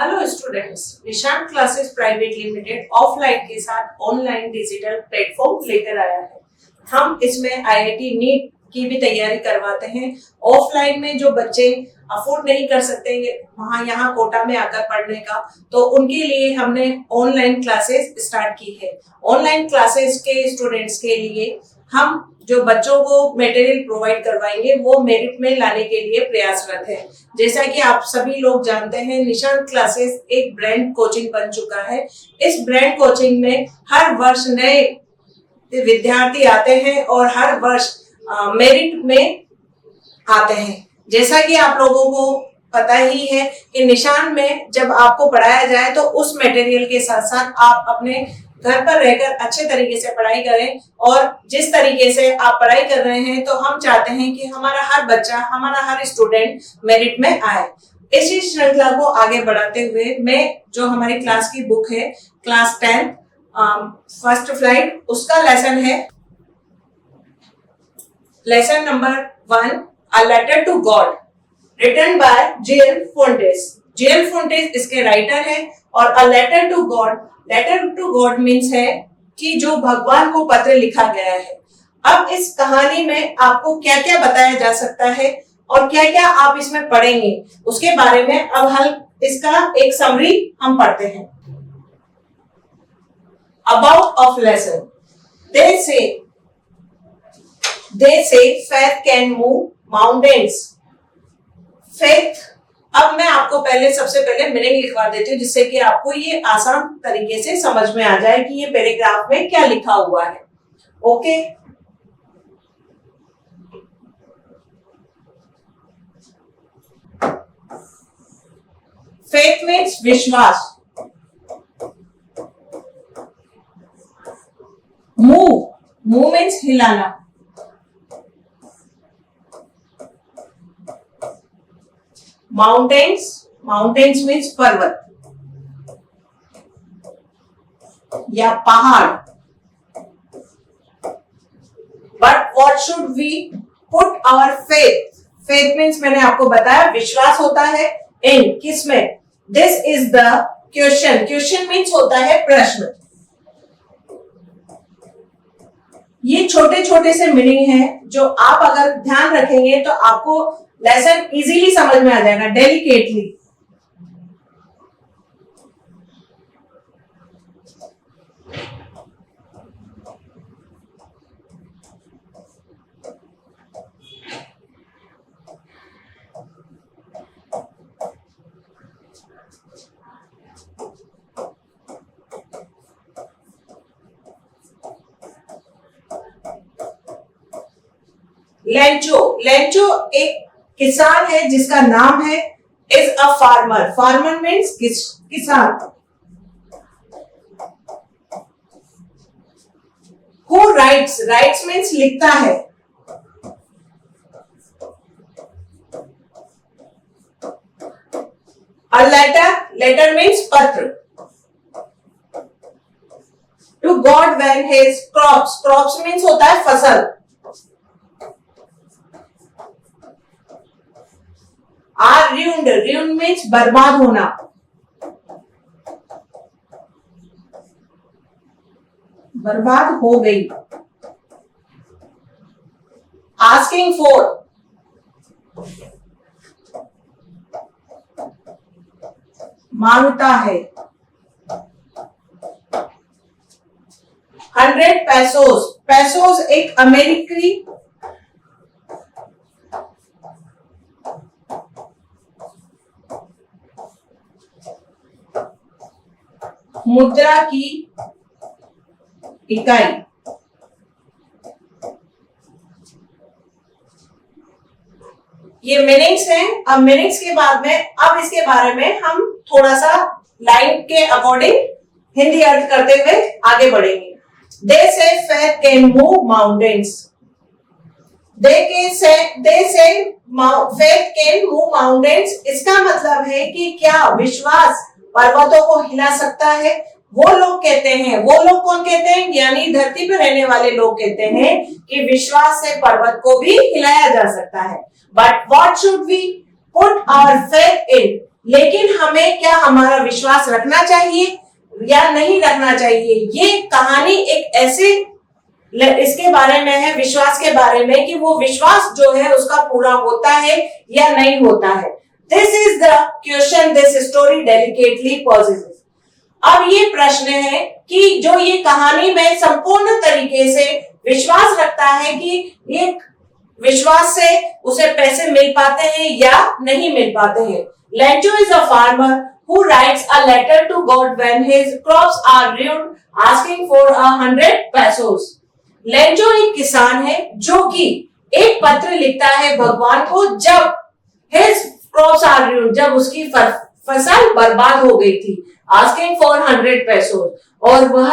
Hello students, Nishant classes private limited offline के साथ online digital platform लेकर आया है। हम इसमें आईआईटी नीट की भी तैयारी करवाते हैं। ऑफलाइन में जो बच्चे अफोर्ड नहीं कर सकते वहां यहाँ कोटा में आकर पढ़ने का, तो उनके लिए हमने ऑनलाइन क्लासेस स्टार्ट की है। ऑनलाइन क्लासेस के स्टूडेंट्स के लिए हम जो बच्चों को मटेरियल प्रोवाइड करवाएंगे वो मेरिट में लाने के लिए प्रयासरत है। जैसा कि आप सभी लोग जानते हैं, निशांत क्लासेस एक ब्रांड कोचिंग बन चुका है। इस ब्रांड कोचिंग में हर वर्ष नए विद्यार्थी आते हैं और हर वर्ष मेरिट में आते हैं। जैसा कि आप लोगों को पता ही है कि निशान में जब आपको पढ़ाया जाए तो उस मटेरियल के साथ साथ आप अपने घर पर रहकर अच्छे तरीके से पढ़ाई करें, और जिस तरीके से आप पढ़ाई कर रहे हैं तो हम चाहते हैं कि हमारा हर बच्चा, हमारा हर स्टूडेंट मेरिट में आए। इसी श्रृंखला को आगे बढ़ाते हुए मैं जो हमारी क्लास की बुक है, क्लास 10 फर्स्ट फ्लाइट, उसका लेसन है lesson number 1, a letter to God, written by JL Fuentes. JL Fuentes इसके राइटर है। और a letter to God means है कि जो भगवान को पत्र लिखा गया है। अब इस कहानी में आपको क्या क्या बताया जा सकता है और क्या क्या आप इसमें पढ़ेंगे, उसके बारे में अब हम इसका एक समरी हम पढ़ते हैं। About of lesson, they say faith can move mountains. faith, अब मैं आपको सबसे पहले मीनिंग लिखवा देती हूँ, जिससे कि आपको ये आसान तरीके से समझ में आ जाए कि ये पैराग्राफ में क्या लिखा हुआ है। ओके, फेथ मीन्स विश्वास। मूव मीन्स हिलाना। माउंटेन्स मीन्स पर्वत या पहाड़। But what should we put our faith? Faith means मैंने आपको बताया विश्वास होता है। इन किसमें? This is the question. Question means होता है प्रश्न। ये छोटे छोटे से मीनिंग है जो आप अगर ध्यान रखेंगे तो आपको लेसन इजीली समझ में आ जाएगा, डेलिकेटली। लेंचो एक किसान है जिसका नाम है is a farmer. Farmer means किसान। हु राइट्स मीन्स लिखता है। अ लेटर मीन्स पत्र। To god when his crops means होता है फसल। आर ruined मीन्स बर्बाद होना। बर्बाद हो गई। आस्किंग फॉर, मांगता है। 100 पैसोस एक अमेरिकी मुद्रा की इकाई। ये मीनिंग्स हैं। अब मीनिंग्स के बाद में अब इसके बारे में हम थोड़ा सा लाइन के अकॉर्डिंग हिंदी अर्थ करते हुए आगे बढ़ेंगे। They say faith can move mountains. They say faith can move mountains. इसका मतलब है कि क्या विश्वास पर्वतों को हिला सकता है? वो लोग कहते हैं, वो लोग कौन कहते हैं? यानी धरती पर रहने वाले लोग कहते हैं कि विश्वास से पर्वत को भी हिलाया जा सकता है। But what should we put our faith in? लेकिन हमें क्या हमारा विश्वास रखना चाहिए या नहीं रखना चाहिए? ये कहानी एक ऐसे इसके बारे में है, विश्वास के बारे में, कि वो विश्वास जो है उसका पूरा होता है या नहीं होता है। This is the question this story delicately poses. अब ये प्रश्न है कि जो ये कहानी में संपूर्ण तरीके से विश्वास रखता है कि ये विश्वास से उसे पैसे मिल पाते हैं या नहीं मिल पाते हैं। Lencho is a farmer who writes a letter to God when his crops are ruined asking for 100 pesos। Lencho एक किसान है जो कि एक पत्र लिखता है भगवान को जब his crops are ruined, जब उसकी फसल बर्बाद हो गई थी, asking for 100 pesos, और वह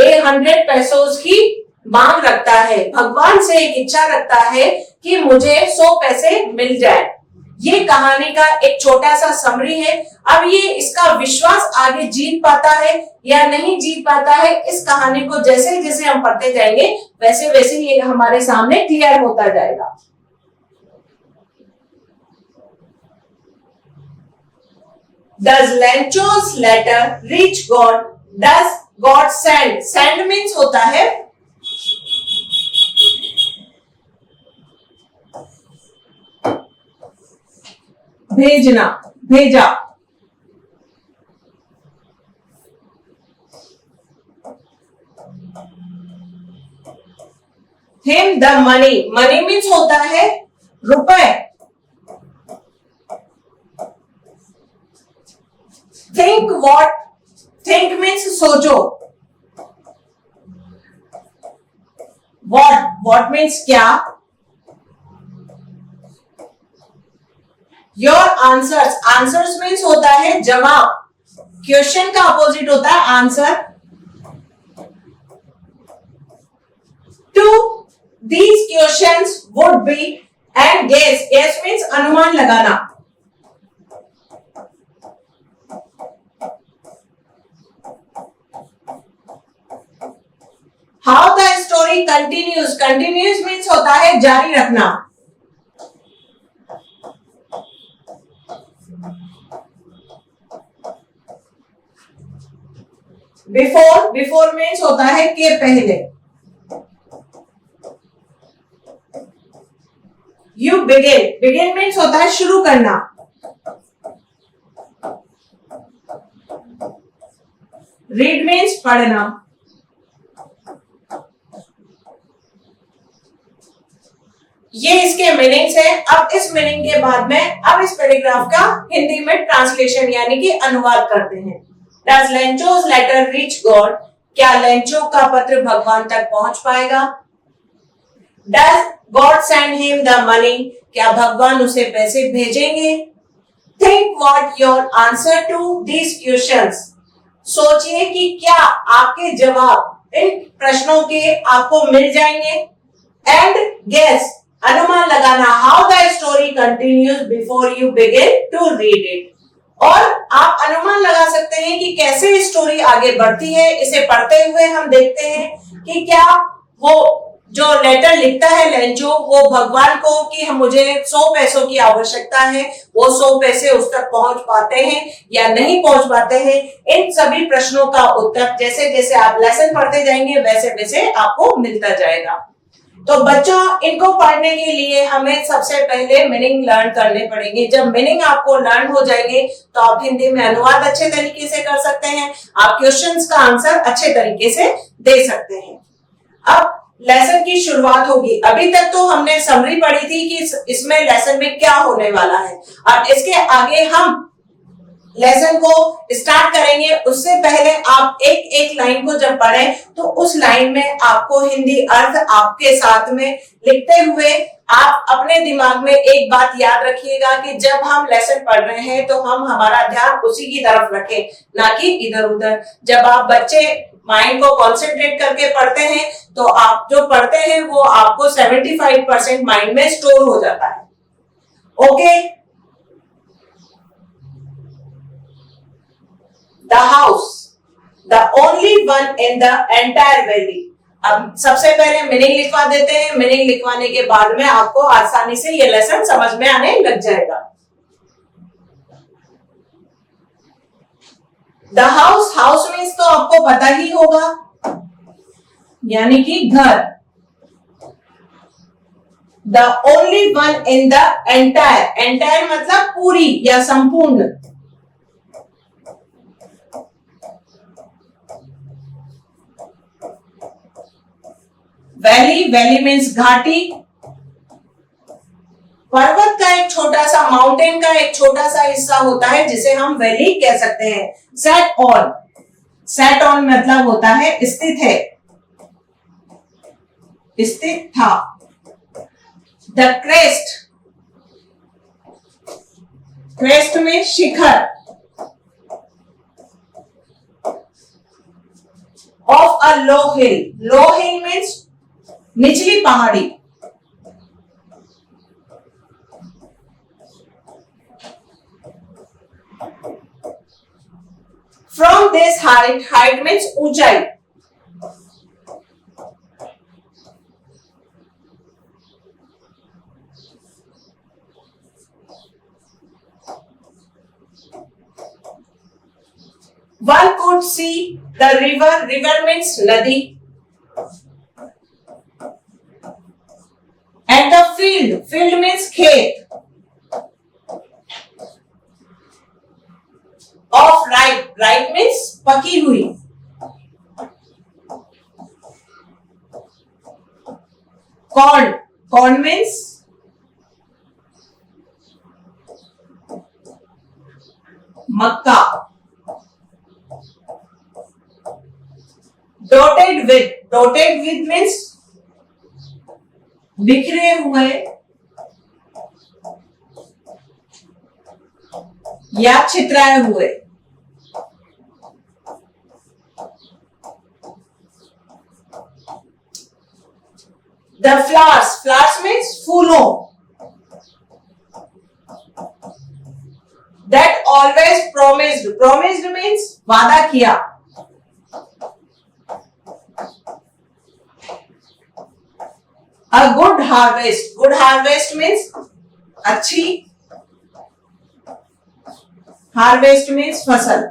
100 pesos की मांग रखता है, भगवान से एक इच्छा रखता है कि मुझे 100 पैसे मिल जाए। ये कहानी का एक छोटा सा समरी है। अब ये इसका विश्वास आगे जीत पाता है या नहीं जीत पाता है, इस कहानी को जैसे जैसे हम पढ़ते जाएंगे वैसे वैसे ये हमारे सामने क्लियर होता जाएगा। Does Lencho's letter reach God? Does God send? Send means होता है भेजना, भेजा। Him the money, money means होता है रुपए। Think what? Think means सोचो। What means क्या? Your answers, answers means होता है जवाब। क्वेश्चन का अपोजिट होता है answer. To these questions would be and guess, guess means अनुमान लगाना। How the story continues, continues means होता है जारी रखना। बिफोर, बिफोर मीन्स होता है के पहले। यू बिगिन, बिगिन मीन्स होता है शुरू करना। रीड मीन्स पढ़ना। ये इसके मीनिंग्स है। अब इस मीनिंग के बाद में अब इस पैराग्राफ का हिंदी में ट्रांसलेशन यानी कि अनुवाद करते हैं। Does Lencho's letter reach God? क्या लेंचो का पत्र भगवान तक पहुंच पाएगा? Does God send him the money? क्या भगवान उसे पैसे भेजेंगे? Think what your answer to these questions. सोचिए कि क्या आपके जवाब इन प्रश्नों के आपको मिल जाएंगे। And guess, अनुमान लगाना, how the story continues before you begin to read it. और आप अनुमान लगा सकते हैं कि कैसे स्टोरी आगे बढ़ती है। इसे पढ़ते हुए हम देखते हैं कि क्या वो जो लेटर लिखता है लेंचो वो भगवान को कि मुझे 100 पैसों की आवश्यकता है, वो 100 पैसे उस तक पहुंच पाते हैं या नहीं पहुंच पाते हैं। इन सभी प्रश्नों का उत्तर जैसे जैसे आप लेसन पढ़ते जाएंगे वैसे वैसे आपको मिलता जाएगा। तो बच्चों, इनको पढ़ने के लिए हमें सबसे पहले मीनिंग लर्न करने पड़ेंगे। जब मीनिंग आपको लर्न हो जाएंगे तो आप हिंदी में अनुवाद अच्छे तरीके से कर सकते हैं, आप क्वेश्चंस का आंसर अच्छे तरीके से दे सकते हैं। अब लेसन की शुरुआत होगी। अभी तक तो हमने समरी पढ़ी थी कि इसमें लेसन में क्या होने वाला है। अब इसके आगे हम लेसन को स्टार्ट करेंगे। उससे पहले आप एक एक लाइन को जब पढ़ें तो उस लाइन में आपको हिंदी अर्थ आपके साथ में लिखते हुए आप अपने दिमाग में एक बात याद रखिएगा कि जब हम लेसन पढ़ रहे हैं तो हम हमारा ध्यान उसी की तरफ रखें, ना कि इधर उधर। जब आप बच्चे माइंड को कॉन्सेंट्रेट करके पढ़ते हैं तो आप जो पढ़ते हैं वो आपको 75% माइंड में स्टोर हो जाता है। Okay. The house, the only one in the entire valley। अब सबसे पहले मीनिंग लिखवा देते हैं। मीनिंग लिखवाने के बाद में आपको आसानी से ये लेसन समझ में आने लग जाएगा। द हाउस, हाउस मीन्स तो आपको पता ही होगा, यानी कि घर। The only one in the entire, entire मतलब पूरी या संपूर्ण। वैली, वैली मीन्स घाटी, पर्वत का एक छोटा सा, माउंटेन का एक छोटा सा हिस्सा होता है जिसे हम वैली कह सकते हैं। सेट ऑन, सेट ऑन मतलब होता है स्थित है, स्थित था। द क्रेस्ट, क्रेस्ट में शिखर। Of a low hill, low hill means निचली पहाड़ी। From this height, height means ऊंचाई। One could see the river, river means नदी। And the field, field means खेत। Of ripe, ripe means पकी हुई। Corn, corn means Mecca. Dotted with, dotted with means बिखरे हुए या छितराए हुए। The flowers, flowers means फूलों। That always promised, promised means वादा किया। A good harvest, good harvest means अच्छी, harvest means फसल।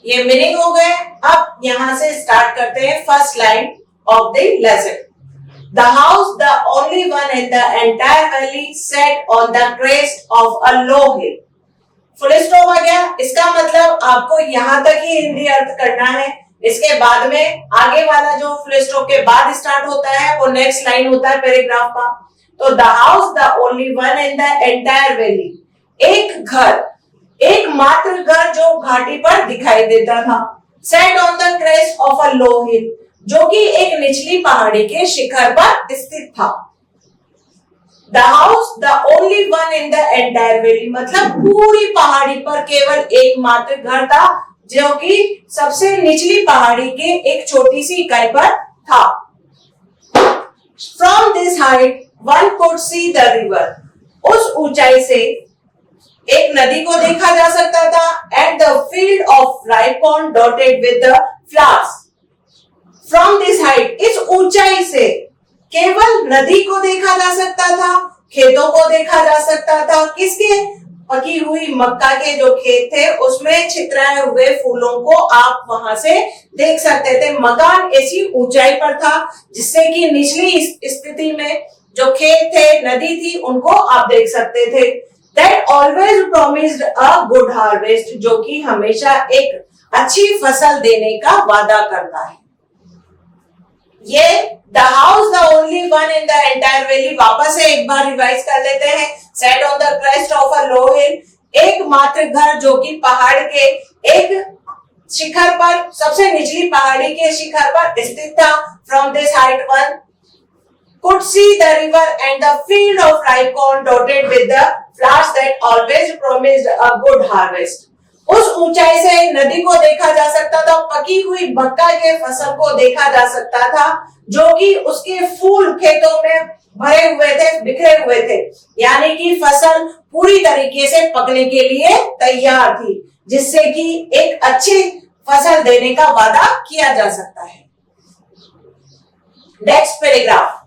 ये मीनिंग हो गए। अब यहां से स्टार्ट करते हैं first line of the lesson. The house, the only one in the entire valley, set on the crest of a low hill. Full stop आ गया। इसका मतलब आपको यहां तक ही हिंदी अर्थ करना है। इसके बाद में आगे वाला जो फुल स्टॉप के बाद स्टार्ट होता है वो नेक्स्ट लाइन होता है पैराग्राफ का। तो the house, the only one in the entire valley, एक घर, एकमात्र घर जो घाटी पर दिखाई देता था। Set on the crest of a low hill, जो कि एक निचली पहाड़ी के शिखर पर स्थित था। The house, the only one in the entire valley मतलब पूरी पहाड़ी पर केवल एकमात्र घर था जो कि सबसे निचली पहाड़ी के एक छोटी सी इकाई पर था। From this height one could see the river, उस ऊंचाई से एक नदी को देखा जा सकता था। At the field of ripe corn dotted with the flowers. From this height, इस ऊंचाई से केवल नदी को देखा जा सकता था, खेतों को देखा जा सकता था। किसके? पकी हुई मक्का के जो खेत थे उसमें छितराए हुए फूलों को आप वहां से देख सकते थे। मकान ऐसी ऊंचाई पर था जिससे कि निचली स्थिति में जो खेत थे, नदी थी, उनको आप देख सकते थे। That always promised a good harvest, जो कि हमेशा एक अच्छी फसल देने का वादा करता है। ये the house, the only one in the entire valley, वापस से एक बार रिवाइज कर लेते हैं। Set on the crest of a low hill, एकमात्र घर जो कि पहाड़ के एक शिखर पर, सबसे निचली पहाड़ी के शिखर पर स्थित था। From this height one could see the river and the field of ripe corn dotted with the flowers that always promised a good harvest. उस ऊंचाई से नदी को देखा जा सकता था, पकी हुई मक्का के फसल को देखा जा सकता था जो कि उसके फूल खेतों में भरे हुए थे, बिखरे हुए थे, यानी कि फसल पूरी तरीके से पकने के लिए तैयार थी, जिससे कि एक अच्छी फसल देने का वादा किया जा सकता है। Next paragraph.